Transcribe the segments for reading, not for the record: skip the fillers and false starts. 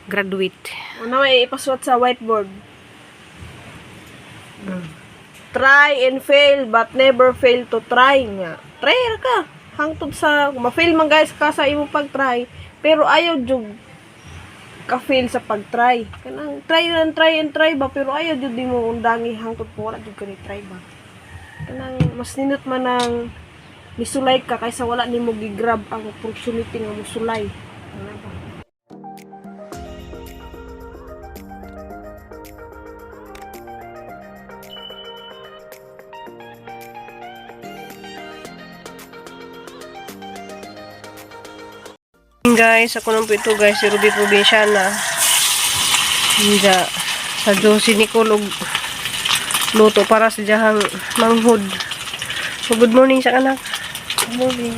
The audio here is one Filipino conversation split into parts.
graduate. Ano may ipasuot sa whiteboard? Try and fail but never fail to try nga. Try ra ka. Hangtod sa ma-fail man guys ka sa imo pag-try, pero ayaw jud ka-fail sa pag-try. Kanang try and try ba pero ayaw jud mo undangi hangtod po wala jud ka ni try ba. Kanang mas nindot man ang misulay ka kaysa wala nimo gi-grab ang opportunity nga mosulay. Ano ba? Guys, ako lang po ito guys, si Ruby Provinciana. Diya, sa Josie Nicole luto para sa jahang manghud. So, good morning sa anak. Good morning.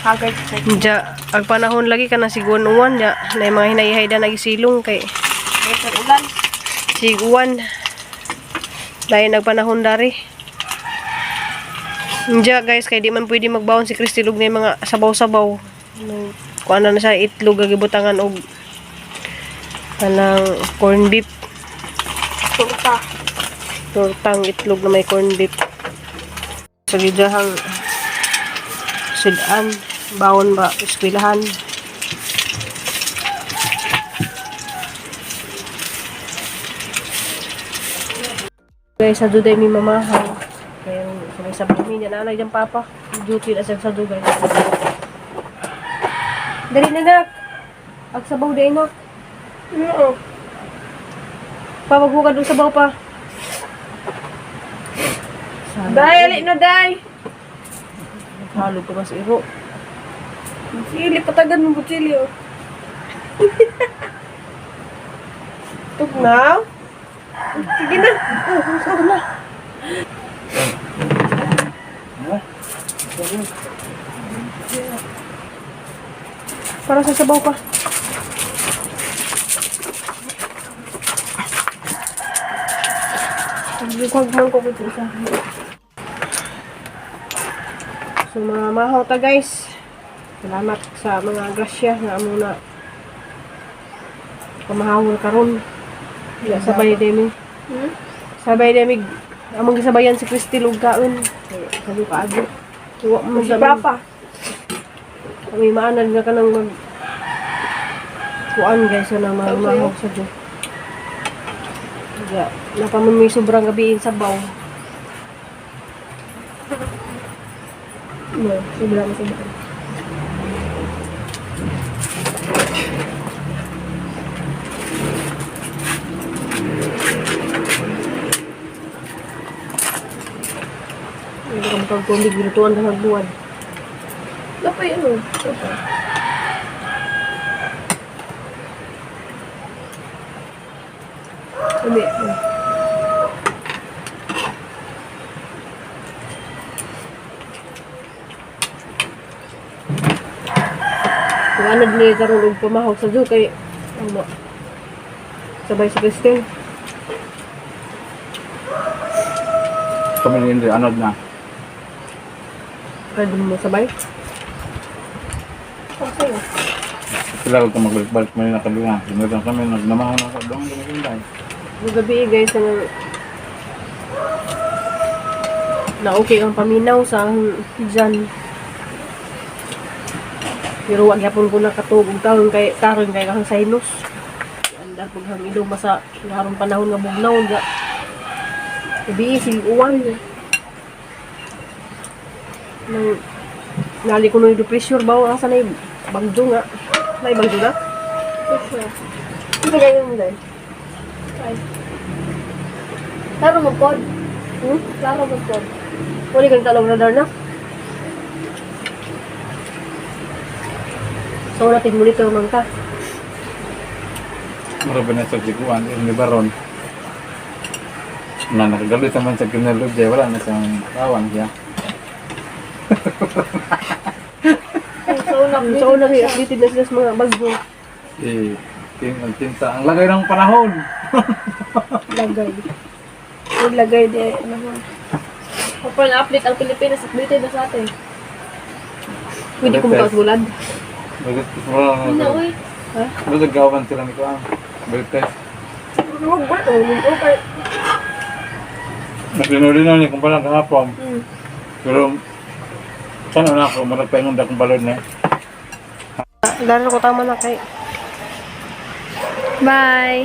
Hagad sa Diya, ang panahon lagi ka na siguan-uwan. Diya, na yung mga hinayihay na nagisilong kay ulan. siguan. Dahil nagpanahon dari. Diya guys, kaya di man pwede magbaon si Christy Lug na yung mga sabaw-sabaw. Kuan na siya itlog gagibutangan og kanang corn beef. Tortang itlog na may corn beef. Sa gidahang sudan, bawon ba eskwelahan. Guys, sa duday mi mamahaw. Kaya sabay-sabay mi na nanay dyan papa. Duty na sa duday. Dali na nak. Agsabaw din nak. Oo. Pabagbukan doon sabaw pa. Day, ali na day. Halog ka mas iro. Sili, patagan mo kutsili, oh. Tugnaw? Sige na. Sige na. Para sa sabaw pa. Huwag man ko isa. So mga mahaw ta guys. Salamat sa mga grasya na amo na pamahawol karon. Ya sabay demi. Sabay demi among gisabayan si Christy Lugkaon. Sabi pa agi. Tuwa mo Si sa Papa. kami maanan nga ka nang mag kuan guys na mahawak sa Diyo. Ya, napaman may sobrang gabiin sa baw. No, sobrang. Hindi ka magkagkulig, binutuan ka nagbuwan. Lapay ano? Hindi. Kung anad niya karoon og pamahog sa Diyo kay ano, sabay sa Christine. Kami hindi anod na. Kaya din mo sabay. Okay. Sila ko magbalik-balik mo yung nakadunga. Sinunod kami, nagnamahan ako doon. Yung gabi guys, na okay ang paminaw sa dyan. Pero wag yapon ko nakatugog taon kay karon kay kang sinus. Andar pag hang ilong masa harong panahon nga bugnaw nga. Gabi sig uwan. Nang nali ko no pressure ba asa na bagyo nga. May bagyo na? Hindi ganyan mo dahil. Laro mo pod. Laro mo pod. Wala kang talong radar na. So natin monitor man ka. Marami na sa sikuan, hindi baron. Na nakagalit naman sa kinalog dyan, wala na siyang kawan siya. So una rin updated na sila sa mga bagyo. Ang tinta, ang lagay ng panahon. Lagay. Yung lagay de. Kapag na-update ang Pilipinas, updated na sa atin. Pwede ko magkakagulad. Bakit? Hindi na, uy. Ha? Nagagawan sila ni Kuang. Balik test. Okay. Nasinuli na niya kung palang kahapon. Pero, sana na ako, maragpaingon na kong balon na. Lalo ko tama na kay. Bye!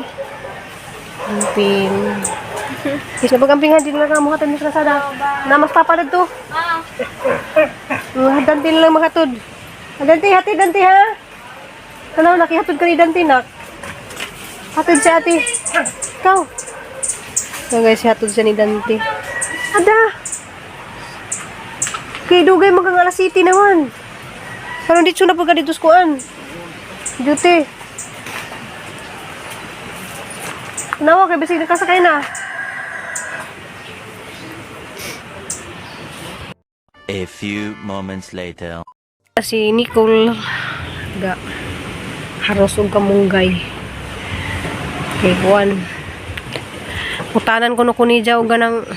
Amping. Is na pagampingan din lang ang makatod ni Krasada. Namas papa na to. Danti na lang makatod. Danti, hati, Danti ha? Ano, nakihatod ka ni Danti nak? Hatod siya ate. Ikaw. So guys, hatod siya ni Danti. Ada! Kay dugay magang alas city naman. Pero dito na pagka dito skuan. Duty. Nawa kay bisig nakasakay na. A few moments later. Si Nicole ga haros og kamunggay. Kay Juan. Utanan ko no kunija og ganang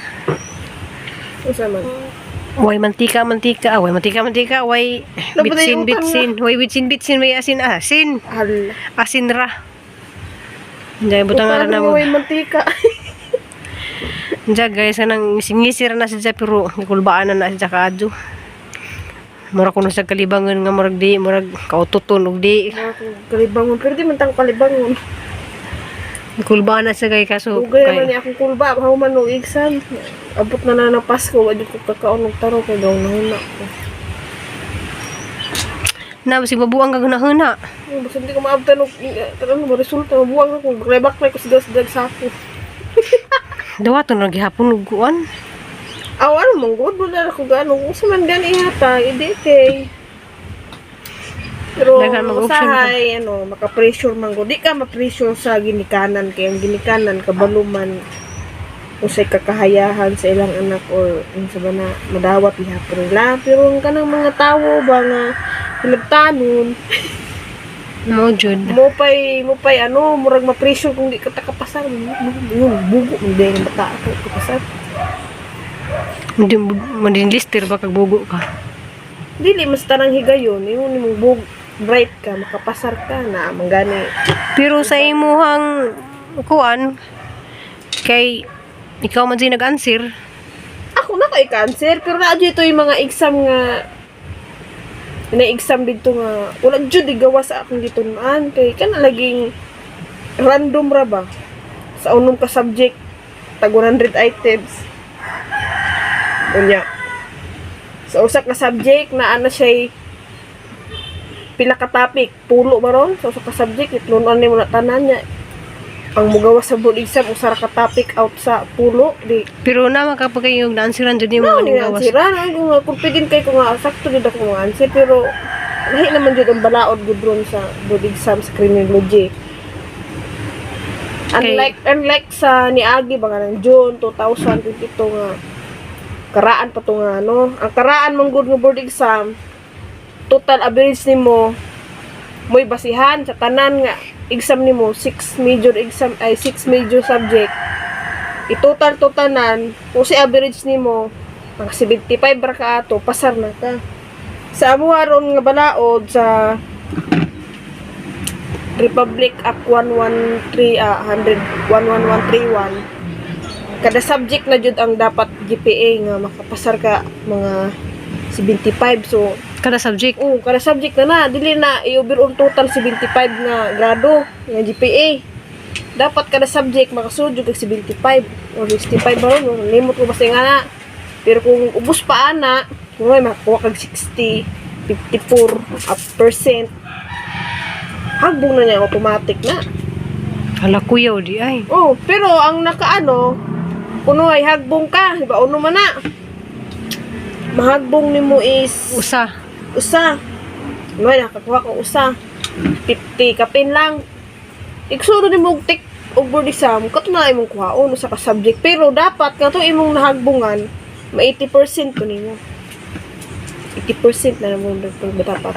Usa man. way mantika, way bitsin, way asin. Hal. Asin ra. Jay butang ara na mo. May mantika. Jay guys, anang singisir na siya pero nikulbaan na siya kaadyo. Mura kuno sa kalibangan nga murag kaututon og di. Kalibangon, pero di man tang palibangon. Nikulbaan na siya kay kaso Ugay naman niya akong kulba, man no exam. Abot na na Pasko, wadi ko kakaon og taro kay daw nahuna ko. na si mabuang kag nahuna. Basta hindi ko maabtan og tanong mo resulta, mabuwang ako, baklay ko sigas-sigas sa ako. Dawaton ra gihapon og kuan. Aw, ano mong good mo na ako gano'n. Kung sa man gani hata, hindi kay. Pero Daghan mag-option usahay, maka-pressure man ko. Di ka ma-pressure sa ginikanan. Kaya ang ginikanan, kabaluman, usay kakahayahan sa ilang anak or sa ba na madawat ihapon nila. Pero ang kanang mga tao ba nga hilabtanon, Mo jud. mo pay, murag ma-pressure kung di ka takapasar. Yun, bugo, hindi yung bata ako kapasar. Madin lister ba kag bugo ka. Dili mas tanang higayon, yung mong bug bright ka, makapasar ka na manggani. Pero sa imuhang kuan kay ikaw man din nag-answer. Ako na kay cancer, pero na ito yung mga exam nga na-exam dito nga wala jud gawa sa akong dito naan kay kana laging random ra ba sa unom ka subject tag 100 items unya sa usa ka subject na ana siya pila ka topic pulo maron sa usa ka subject itlunon ni mo na tanan niya ang mugawa sa board exam usa ra ka topic out sa pulo di Pero na makapag kayo na-answeran jud no, mo ni gawas. answer ako nga confident kay ko nga sakto gid ako nga answer pero lahi naman jud ang balaod gud ron sa board exam sa criminology. Unlike sa niagi ba nga ng June 2022 nga karaan pa to nga ang karaan mong gud nga board exam total average nimo mo'y basihan sa tanan nga exam nimo 6 major subject i-total totanan kung si average nimo mga 75 ra ka ato pasar na ka sa amuha ron nga balaod sa Republic Act 11131 kada subject na jud ang dapat GPA nga makapasar ka mga 75 so Kada subject. kada subject na dili na i-overall total 75 nga grado nga GPA dapat kada subject makasud jud kag 75 o 65 ba ron limot ko basta nga na pero kung ubos pa ana kung may makakuha kag 60 54% hagbong na niya automatic na Hala kuyaw di ay. pero ang nakaano kuno ay hagbong ka iba uno man na mahagbong nimo is Usa. may nakakuha ko usa 50 kapin lang iksuro ni mong tik og board exam kato na imong kuhaon sa ka subject pero dapat kato imong nahagbungan ma 80% to nimo 80% na namon dapat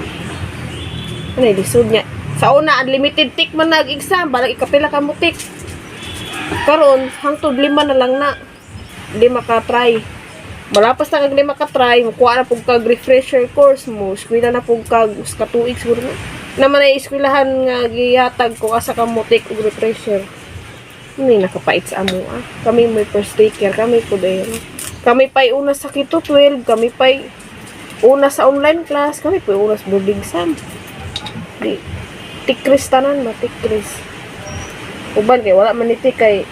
ano lisod niya sa una unlimited tik man nag-exam balang ikapila ka mo tik karon hangtod 5 na lang na 5 ka try malapas na kag 5 ka try, makuha na pug kag refresher course mo, eskwela na pug kag 2 weeks siguro na. naman ay eskwelahan nga gihatag ko asa ka mo take over pressure. Hindi nakapait sa amo ah. Kami may first taker, kami po dahil. Kami pa'y una sa Kito 12, kami pa'y una sa online class, kami pa'y una sa boarding exam. Di, tikris tanan ba, tikris. Uban kay wala man iti kay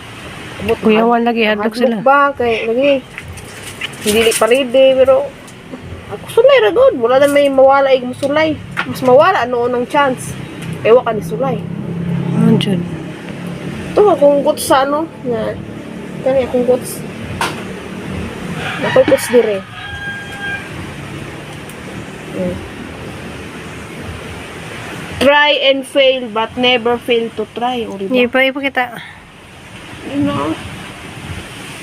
Kuyawan lagi, hadlok sila. ba kay lagi. Hindi paride pero ako sulay ra god, wala na may mawala ig musulay. Mas mawala noon ang chance. Ewa ka ni sulay. Anjun. Ito akong guts sa ano nga kani akong guts. Ako'y guts dire. Try and fail but never fail to try. O Hindi diba? pa ipakita. Ino.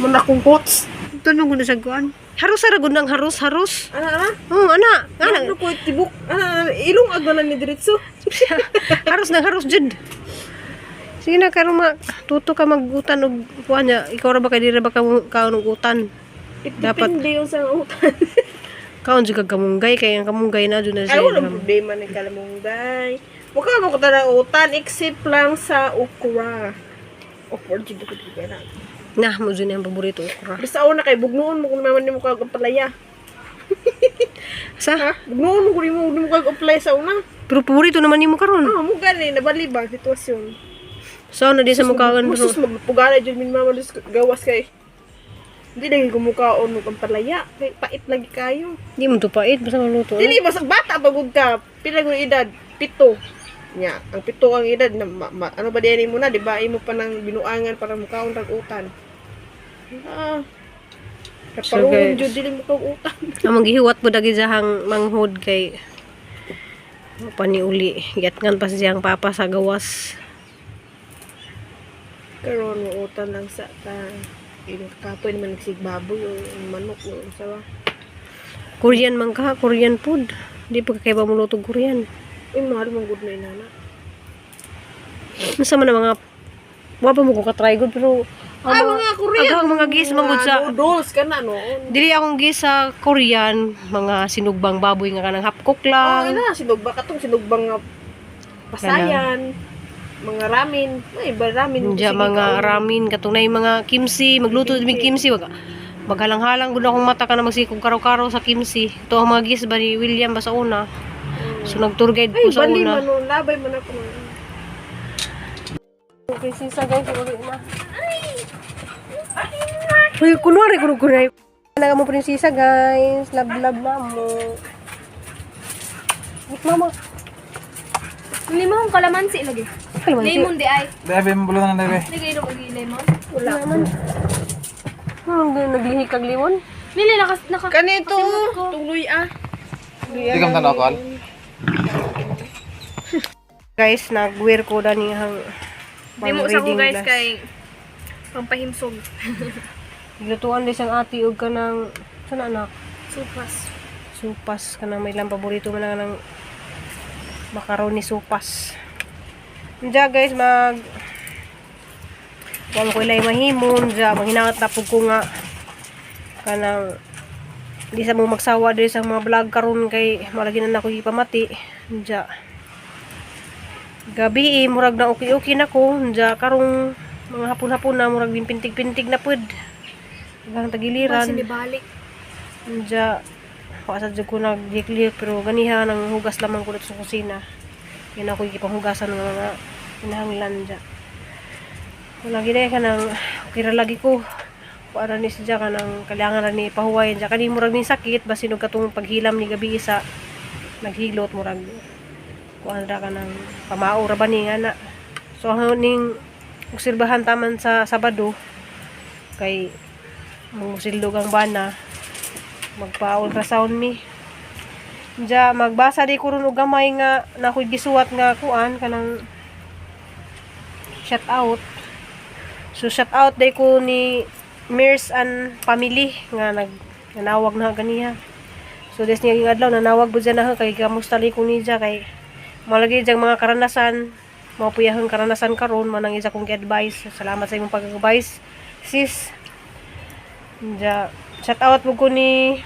Muna akong guts. Tunog na sa kuan. Harus sa ragon ng harus. Ana. Oh, ana. Ano ko tibuk? Ana ilong agmanan ni diretso. Harus ng harus jud. Sige na karon tuto ka magutan og kuan niya. Ikaw ra ba kay dira ba ka kaon og utan? Dapat- Depende yung sa utan. Kaon jud kag kamunggay kay ang kamunggay na jud na Ay, siya. walang problema ni kalamunggay. Mukha mo ko talaga utan, except lang sa okra. Okra, dito ko dito na. Nah, mo jud ang paborito okra. Basta una kay bugnoon mo kung naman mo kag palaya. Sa? Ha? Bugnoon mo kung mo kag apply sa una. Pero paborito naman nimo karon. Ah, mo gani nabali ba sitwasyon. So na di sa mukaon pero Musus magpugana jud min mama dus gawas kay. Hindi lagi kumukaon mo kang palaya. Kay pait lagi kayo. di mo to pait basta maluto. Dili basta bata pagod ka. Pila ko edad? 7. Nya, ang 7 ang edad na ano ba diyan mo na, di ba? Imo pa nang binuangan para mukaon rag utan. Ah. So, Kaparuhon guys. jud dili mo kag utan. Among gihiwat po dagi jahang manghod kay paniuli. Giatngan pa siyang papa sa gawas. Karon mo utan lang sa ta. Ino kapoy naman nagsigbaboy o manok o sawa. Korean man ka, Korean food. Di pa kakaiba mo luto Korean. Uy, mahal mong good na inana. Nasa man ang mga wa pa mo ko ka-try good pero Mga Korean. agang mga gis mangod sa noodles ka na noon. dili akong gis sa Korean, mga sinugbang baboy nga kanang hapkok Oh, lang. ina, sinugba katong sinugbang nga pasayan. Mga ramen. Ay, iba ramen. Diya Sige, mga kaon. ramen katong nay mga kimchi, magluto mi kimchi wag. Maghalang-halang gud akong mata ka na magsikog karaw-karaw sa kimchi. Ito ang mga gis ba ni William ba sa una. So nag-tour guide Ay, ko sa bali una. man nun. Labay man ako. Okay, sisa guys, uli na. Uy, kunwari, kunwari. Talaga mo prinsesa guys. Love na mo. Wait, mama. Limon kalamansi lagi. Kalamansi. Lemon di ay. Debe, mabulutan ng debe. Lagay ro kag lemon. Wala naman. Naglihi kag limon. Nili naka Kanito, tuloy ah. Hindi ka matanaw ko, Al. Guys, nag-wear ko na niyang Dimo sa ko reading guys glass. kay pampahimsog. Lutuan din siyang ati og kanang sana anak. Supas. Supas kanang may lang paborito man lang ng macaroni supas. Diya guys wala ko ilay mahimon diya maghinangat na pug ko nga kanang di sa mo magsawa diri sa mga vlog karon kay malagi na ako ipamati diya gabi murag na okay na ko diya karong mga hapon-hapon na murag pintig-pintig na pud hanggang tagiliran Kasi balik. diya sa jud ko nag-clear pero ganiha nang hugas lamang ko dito sa kusina. Yan ako ikipanghugasan ng mga hinahanglan dyan. Wala gina ka nang okay ra lagi ko. Kuara ni siya ka nang kailangan ra ni pahuway dyan. Kani murag ni sakit basin og katong paghilam ni gabi sa naghilot murag kuan ra ka nang pamao ra ba ni nga na. So ning obserbahan taman sa Sabado kay mungsilog ang bana magpa-ultrasound mi. Diya magbasa di ko ron og gamay nga nakoy gisuwat nga kuan kanang shout out. So shout out day ko ni Mears and family nga nanawag na ganiha. So des niya adlaw nanawag bud na kay kamusta li ko niya kay malagi jang mga karanasan mao puyahang karanasan karon manang isa kong advice. Salamat sa imong pag-advise sis. Diya shout out po ko ni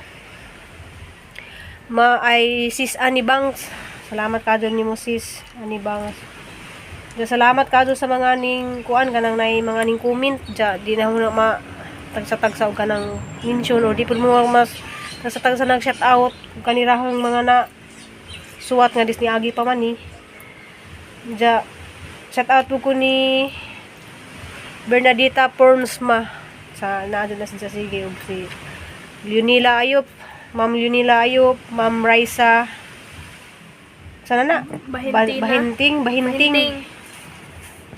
ay sis Annie Banks. Salamat kadto nimo sis ani bang. Ja salamat kadto sa mga ning kuan kanang nay mga ning comment ja di na mo na ma tagsa-tagsa og kanang mention or di pud mo mas tagsa-tagsa nag shout out kanirahang mga na suwat nga dis ni agi pa man ni. Ja shout out po ko ni Bernadita Pornsma sa naadto na siya sige og si Leonila Ayop, Ma'am Leonila Ayop, Ma'am Raisa sana na Bahinting. Bahinting.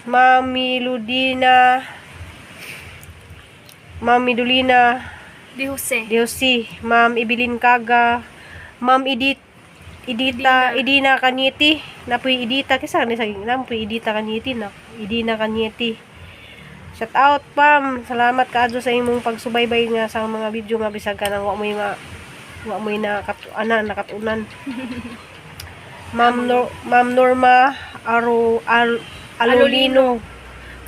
Mami Ludina, Ma'am Midulina Di Jose. Diosi, Ma'am Ibilin Kaga, Ma'am Idina Kanyeti, napoy Idita kisa ni sa napoy Idita Kanyeti na Idina Kanyeti. Shout out Pam, salamat kaadto sa imong pagsubaybay nga sa mga video nga bisag ka nang wa mo na nakatunan. Ma'am Norma Alolino,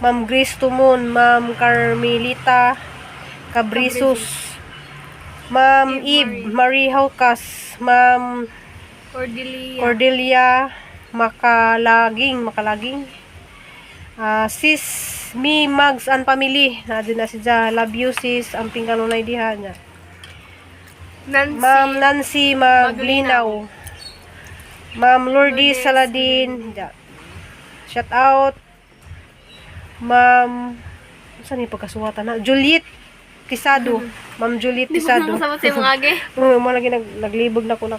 Ma'am Grace Tumon, Ma'am Carmelita Cabrisus, Ma'am Eve Marie Haukas, Ma'am Cordelia Makalaging. Sis Mi Mags and Family, na din na siya. Love you sis, ang pingkanunay diha niya. Ma'am Nancy Maglinaw, Ma'am Lourdes Saladin, shout out. Ma'am, saan yung pagkasuwatan na? Juliet Tisado, Ma'am Juliet Tisado. Sama sa mga age. Mo lagi naglibog na ko na.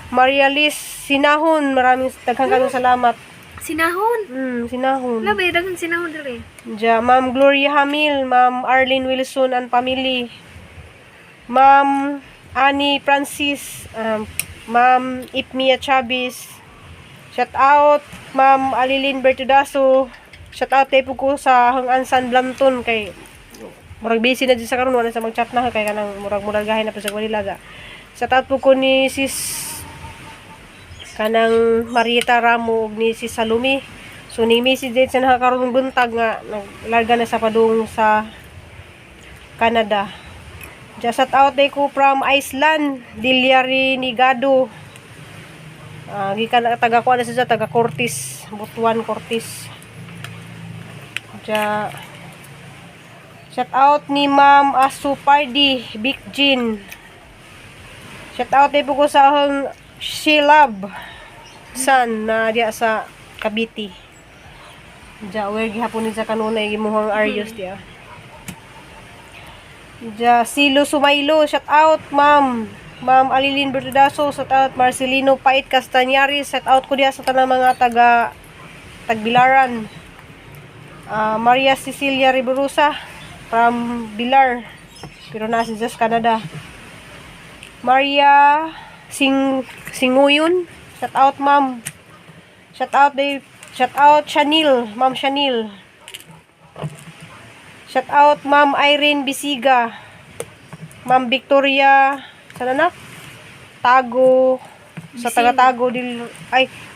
Maria Liz Sinahon, maraming daghang salamat. Sinahon. Sinahon. Labi, daghang sinahon diri. Ja, Ma'am Gloria Hamil, Ma'am Arlene Wilson and family. Ma'am Annie Francis, Ma'am Ipmia Chavez. Shout out Ma'am Alilin Bertudaso. Shout out tayo po ko sa Hangansan Blanton kay murag busy na dyan sa karon wala sa mag-chat na kay kanang murag gahin na po sa Gualilaga. Shout out po ko ni sis kanang Marieta Ramo ug ni sis Salumi. So ni message din sa nakakaroon buntag nga naglarga na sa padung sa Canada. Just shout out day ko from Iceland, Dilyari Nigado. Gikan taga ko na siya taga Cortis, Butuan Cortis. Ja shout out ni Ma'am Asu Pardi, Big Jean. Shout out day po ko sa akong Shilab San na diya sa Cavite. Ja where gihapon ni sa kanunay gimuhang Arios diya. Ja Silo Sumaylo, shout out Ma'am Alilin Bertudaso, shout out Marcelino Pait Castañari, shout out ko diya sa tanang mga Tagbilaran. Maria Cecilia Riberusa from Bilar, pero nasa sa Canada. Maria Singuyon, shout out Ma'am. Shout out Chanil, Ma'am Chanil. Shout out Ma'am Irene Bisiga, Ma'am Victoria, sana na? Tago, sa taga-Tago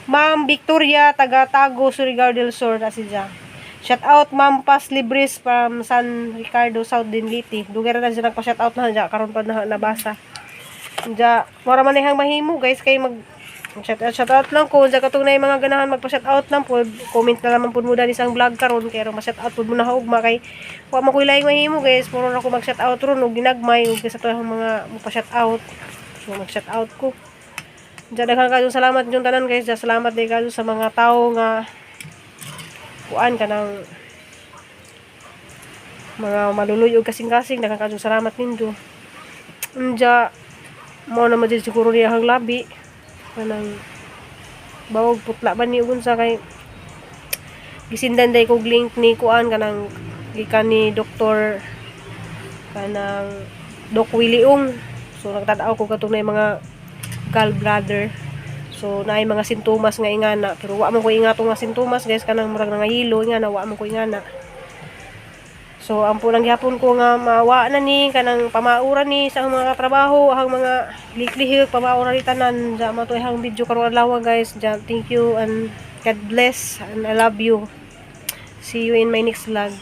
Ma'am Victoria, taga-Tago, Surigao del Sur, na siya. Shout out Ma'am Paz Libres from San Ricardo, South Dinliti. Dugar na siya nagpa-shout out na, karon pa na nabasa. Ja, mura man ihang mahimo guys kay mag shout out lang ko ja katong nay mga ganahan magpa-shout out lang po, comment na naman pud mo dani sang vlog karon kay ro ma-shout out pud mo na ugma kay wa man ko laing mahimo guys, puro na ko mag-shout out ron og ginagmay og sa tuhang mga magpa-shout out. So mag-shout out ko. Ja daghang kadto salamat yung tanan guys, ja salamat day kadto sa mga tawo nga kuan kanang mga maluluy og kasing-kasing, daghang kadto salamat ninyo. Ja mo na madid siguro niya ang labi kanang bawog putla ba ni ugon sa kay gisindan day kog link ni kuan kanang gikan ni doktor kanang Doc Williong. So nagtanaw ko katong na mga gallbladder, so naay mga sintomas nga ingana pero wa man ko ingatong nga sintomas guys, kanang murag nangahilo ingana wa man ko ingana. So ang punang gihapon ko nga mawa na ni kanang pamauran ni sa mga trabaho, ang mga liklihik pamauran ni tanan sa mato ihang video karon adlaw guys. Ja, thank you and God bless and I love you. See you in my next vlog.